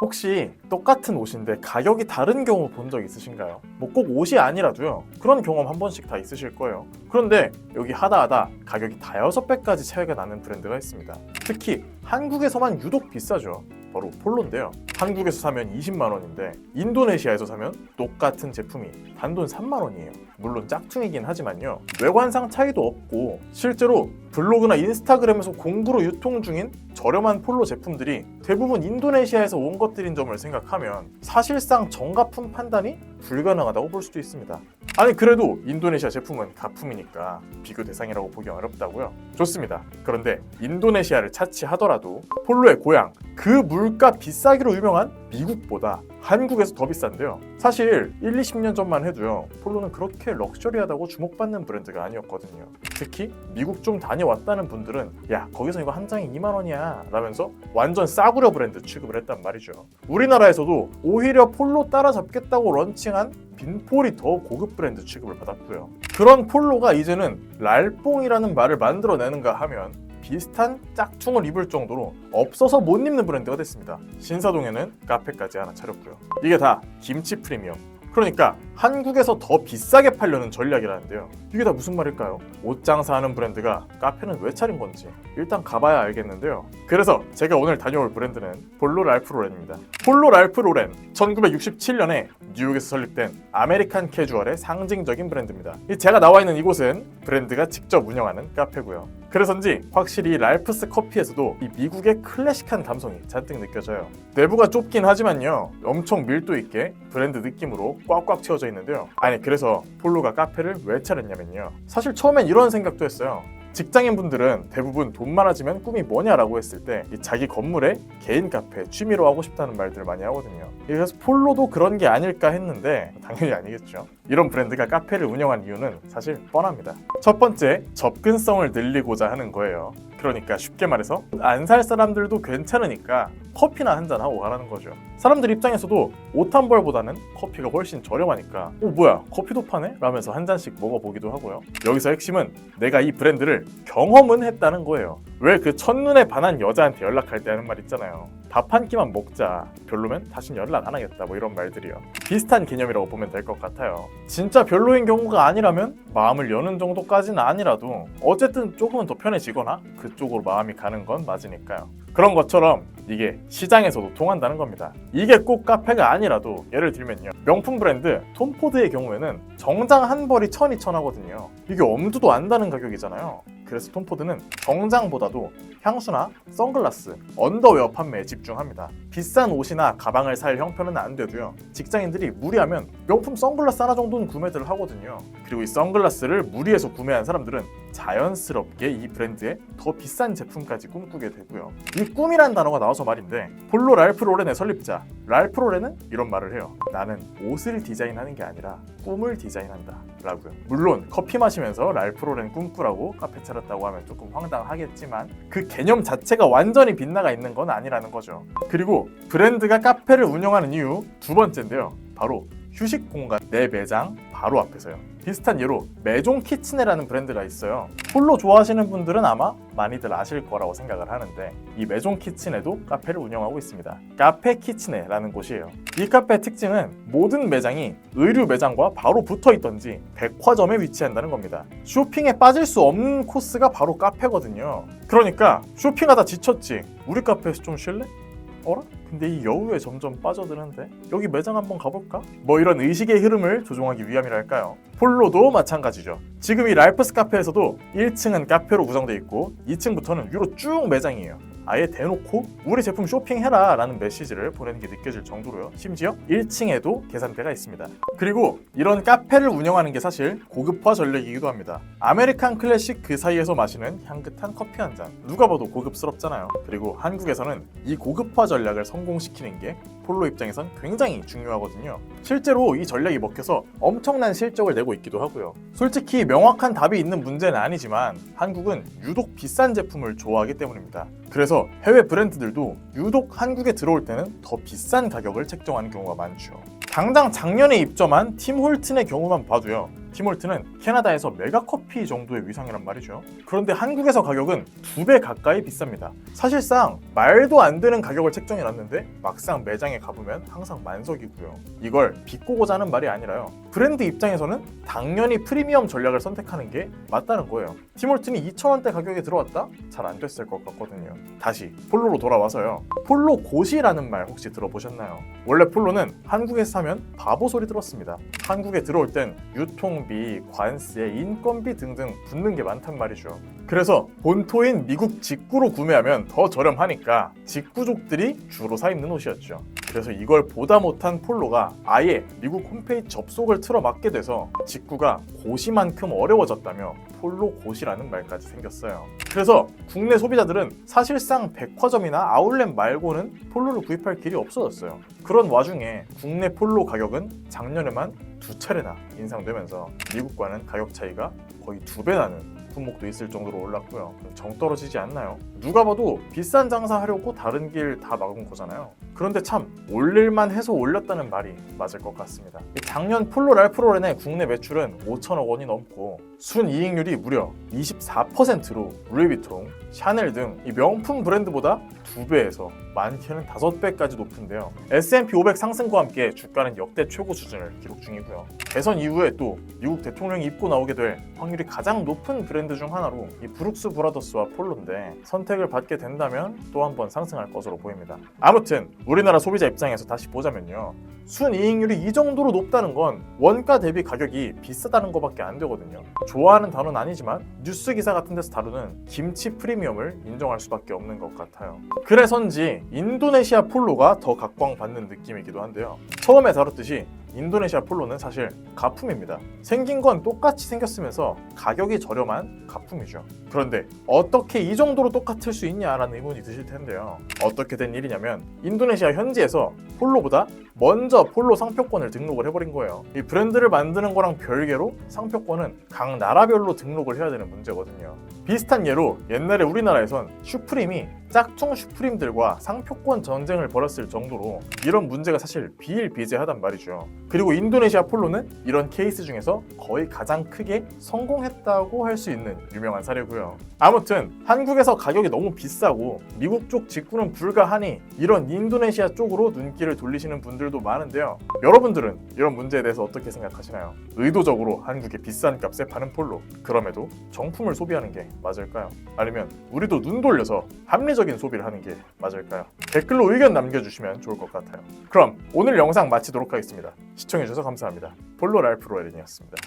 혹시 똑같은 옷인데 가격이 다른 경우 본 적 있으신가요? 뭐 꼭 옷이 아니라도요. 그런 경험 한 번씩 다 있으실 거예요. 그런데 여기 하다하다 가격이 다여섯 배까지 차이가 나는 브랜드가 있습니다. 특히 한국에서만 유독 비싸죠. 바로 폴로인데요. 한국에서 사면 20만 원인데 인도네시아에서 사면 똑같은 제품이 단돈 3만 원이에요. 물론 짝퉁이긴 하지만요. 외관상 차이도 없고 실제로 블로그나 인스타그램에서 공구로 유통 중인 저렴한 폴로 제품들이 대부분 인도네시아에서 온 것들인 점을 생각하면 사실상 정가품 판단이 불가능하다고 볼 수도 있습니다. 아니 그래도 인도네시아 제품은 가품이니까 비교 대상이라고 보기 어렵다고요? 좋습니다. 그런데 인도네시아를 차치하더라도 폴로의 고향 그 물가 비싸기로 유명한 미국보다 한국에서 더 비싼데요. 사실 1, 20년 전만 해도요. 폴로는 그렇게 럭셔리하다고 주목받는 브랜드가 아니었거든요. 특히 미국 좀 다녀왔다는 분들은 야 거기서 이거 한 장에 2만 원이야 라면서 완전 싸구려 브랜드 취급을 했단 말이죠. 우리나라에서도 오히려 폴로 따라잡겠다고 런칭한 빈폴이 더 고급 브랜드 취급을 받았고요. 그런 폴로가 이제는 랄뽕이라는 말을 만들어내는가 하면 비슷한 짝퉁을 입을 정도로 없어서 못 입는 브랜드가 됐습니다. 신사동에는 카페까지 하나 차렸고요. 이게 다 김치 프리미엄. 그러니까 한국에서 더 비싸게 팔려는 전략이라는데요. 이게 다 무슨 말일까요? 옷 장사하는 브랜드가 카페는 왜 차린 건지 일단 가봐야 알겠는데요. 그래서 제가 오늘 다녀올 브랜드는 폴로 랄프 로렌입니다. 폴로 랄프 로렌 1967년에 뉴욕에서 설립된 아메리칸 캐주얼의 상징적인 브랜드입니다. 제가 나와 있는 이곳은 브랜드가 직접 운영하는 카페고요. 그래서인지 확실히 랄프스 커피에서도 이 미국의 클래식한 감성이 잔뜩 느껴져요. 내부가 좁긴 하지만요. 엄청 밀도 있게 브랜드 느낌으로 꽉꽉 채워져 있는데요. 아니 그래서 폴로가 카페를 왜 차렸냐면요. 사실 처음엔 이런 생각도 했어요. 직장인분들은 대부분 돈 많아지면 꿈이 뭐냐라고 했을 때 자기 건물에 개인 카페, 취미로 하고 싶다는 말들을 많이 하거든요. 그래서 폴로도 그런 게 아닐까 했는데 당연히 아니겠죠. 이런 브랜드가 카페를 운영한 이유는 사실 뻔합니다. 첫 번째, 접근성을 늘리고자 하는 거예요. 그러니까 쉽게 말해서 안 살 사람들도 괜찮으니까 커피나 한잔 하고 가라는 거죠. 사람들 입장에서도 옷 한 벌보다는 커피가 훨씬 저렴하니까 뭐야 커피도 파네? 라면서 한 잔씩 먹어보기도 하고요. 여기서 핵심은 내가 이 브랜드를 경험은 했다는 거예요. 왜 그 첫눈에 반한 여자한테 연락할 때 하는 말 있잖아요. 밥 한 끼만 먹자. 별로면 다신 연락 안 하겠다. 뭐 이런 말들이요. 비슷한 개념이라고 보면 될 것 같아요. 진짜 별로인 경우가 아니라면 마음을 여는 정도까지는 아니라도 어쨌든 조금은 더 편해지거나 그쪽으로 마음이 가는 건 맞으니까요. 그런 것처럼 이게 시장에서도 통한다는 겁니다. 이게 꼭 카페가 아니라도 예를 들면요. 명품 브랜드 톰포드의 경우에는 정장 한 벌이 1,200하거든요. 이게 엄두도 안 나는 가격이잖아요. 그래서 톰포드는 정장보다도 향수나 선글라스, 언더웨어 판매에 집중합니다. 비싼 옷이나 가방을 살 형편은 안 돼도요. 직장인들이 무리하면 명품 선글라스 하나 정도는 구매를 하거든요. 그리고 이 선글라스를 무리해서 구매한 사람들은 자연스럽게 이 브랜드의 더 비싼 제품까지 꿈꾸게 되고요. 이 꿈이란 단어가 나와서 말인데 폴로 랄프 로렌의 설립자 랄프 로렌은 이런 말을 해요. 나는 옷을 디자인하는 게 아니라 꿈을 디자인한다 라고요. 물론 커피 마시면서 랄프 로렌 꿈꾸라고 카페 차렸다고 하면 조금 황당하겠지만 그 개념 자체가 완전히 빗나가 있는 건 아니라는 거죠. 그리고 브랜드가 카페를 운영하는 이유 두 번째인데요. 바로 휴식 공간 내 매장 바로 앞에서요. 비슷한 예로 메종 키츠네라는 브랜드가 있어요. 폴로 좋아하시는 분들은 아마 많이들 아실 거라고 생각을 하는데 이 메종 키츠네도 카페를 운영하고 있습니다. 카페 키츠네라는 곳이에요. 이 카페의 특징은 모든 매장이 의류 매장과 바로 붙어 있던지 백화점에 위치한다는 겁니다. 쇼핑에 빠질 수 없는 코스가 바로 카페거든요. 그러니까 쇼핑하다 지쳤지? 우리 카페에서 좀 쉴래? 어라? 근데 이 여우에 점점 빠져드는데 여기 매장 한번 가볼까? 뭐 이런 의식의 흐름을 조종하기 위함이랄까요. 폴로도 마찬가지죠. 지금 이 랄프스 카페에서도 1층은 카페로 구성되어 있고 2층부터는 위로 쭉 매장이에요. 아예 대놓고 우리 제품 쇼핑해라 라는 메시지를 보내는 게 느껴질 정도로요. 심지어 1층에도 계산대가 있습니다. 그리고 이런 카페를 운영하는 게 사실 고급화 전략이기도 합니다. 아메리칸 클래식 그 사이에서 마시는 향긋한 커피 한 잔. 누가 봐도 고급스럽잖아요. 그리고 한국에서는 이 고급화 전략을 성공시키는 게 폴로 입장에선 굉장히 중요하거든요. 실제로 이 전략이 먹혀서 엄청난 실적을 내고 있기도 하고요. 솔직히 명확한 답이 있는 문제는 아니지만 한국은 유독 비싼 제품을 좋아하기 때문입니다. 그래서 해외 브랜드들도 유독 한국에 들어올 때는 더 비싼 가격을 책정하는 경우가 많죠. 당장 작년에 입점한 팀 홀튼의 경우만 봐도요. 티몰트는 캐나다에서 메가커피 정도의 위상이란 말이죠. 그런데 한국에서 가격은 2배 가까이 비쌉니다. 사실상 말도 안 되는 가격을 책정해놨는데 막상 매장에 가보면 항상 만석이고요. 이걸 비꼬고자 하는 말이 아니라요. 브랜드 입장에서는 당연히 프리미엄 전략을 선택하는 게 맞다는 거예요. 티몰튼이 2,000원대 가격에 들어왔다? 잘 안 됐을 것 같거든요. 다시 폴로로 돌아와서요. 폴로 고시라는 말 혹시 들어보셨나요? 원래 폴로는 한국에서 사면 바보 소리 들었습니다. 한국에 들어올 땐 유통비, 관세, 인건비 등등 붙는 게 많단 말이죠. 그래서 본토인 미국 직구로 구매하면 더 저렴하니까 직구족들이 주로 사 입는 옷이었죠. 그래서 이걸 보다 못한 폴로가 아예 미국 홈페이지 접속을 틀어막게 돼서 직구가 고시만큼 어려워졌다며 폴로 고시라는 말까지 생겼어요. 그래서 국내 소비자들은 사실상 백화점이나 아울렛 말고는 폴로를 구입할 길이 없어졌어요. 그런 와중에 국내 폴로 가격은 작년에만 2차례나 인상되면서 미국과는 가격 차이가 거의 2배 나는 품목도 있을 정도로 올랐고요. 정 떨어지지 않나요? 누가 봐도 비싼 장사하려고 다른 길 다 막은 거잖아요. 그런데 참 올릴만 해서 올렸다는 말이 맞을 것 같습니다. 작년 폴로 랄프로렌의 국내 매출은 5천억 원이 넘고 순이익률이 무려 24%로 루이비통, 샤넬 등 이 명품 브랜드보다 2배에서 많게는 5배까지 높은데요. S&P 500 상승과 함께 주가는 역대 최고 수준을 기록 중이고요. 대선 이후에 또 미국 대통령이 입고 나오게 될 확률이 가장 높은 브랜드 중 하나로 이 브룩스 브라더스와 폴로인데 선택을 받게 된다면 또 한 번 상승할 것으로 보입니다. 아무튼 우리나라 소비자 입장에서 다시 보자면요. 순이익률이 이 정도로 높다는 건 원가 대비 가격이 비싸다는 것밖에 안 되거든요. 좋아하는 단어는 아니지만 뉴스 기사 같은 데서 다루는 김치 프리미엄을 인정할 수밖에 없는 것 같아요. 그래서인지 인도네시아 폴로가 더 각광받는 느낌이기도 한데요. 처음에 다뤘듯이 인도네시아 폴로는 사실 가품입니다. 생긴 건 똑같이 생겼으면서 가격이 저렴한 가품이죠. 그런데 어떻게 이 정도로 똑같을 수 있냐라는 의문이 드실 텐데요. 어떻게 된 일이냐면 인도네시아 현지에서 폴로보다 먼저 폴로 상표권을 등록을 해버린 거예요. 이 브랜드를 만드는 거랑 별개로 상표권은 각 나라별로 등록을 해야 되는 문제거든요. 비슷한 예로 옛날에 우리나라에선 슈프림이 짝퉁 슈프림들과 상표권 전쟁을 벌였을 정도로 이런 문제가 사실 비일비재하단 말이죠. 그리고 인도네시아 폴로는 이런 케이스 중에서 거의 가장 크게 성공했다고 할 수 있는 유명한 사례고요. 아무튼 한국에서 가격이 너무 비싸고 미국 쪽 직구는 불가하니 이런 인도네시아 쪽으로 눈길을 돌리시는 분들도 많은데요. 여러분들은 이런 문제에 대해서 어떻게 생각하시나요? 의도적으로 한국의 비싼 값에 파는 폴로, 그럼에도 정품을 소비하는 게 맞을까요? 아니면 우리도 눈 돌려서 합리적인 소비를 하는 게 맞을까요? 댓글로 의견 남겨주시면 좋을 것 같아요. 그럼 오늘 영상 마치도록 하겠습니다. 시청해주셔서 감사합니다. 폴로 랄프 로렌이었습니다.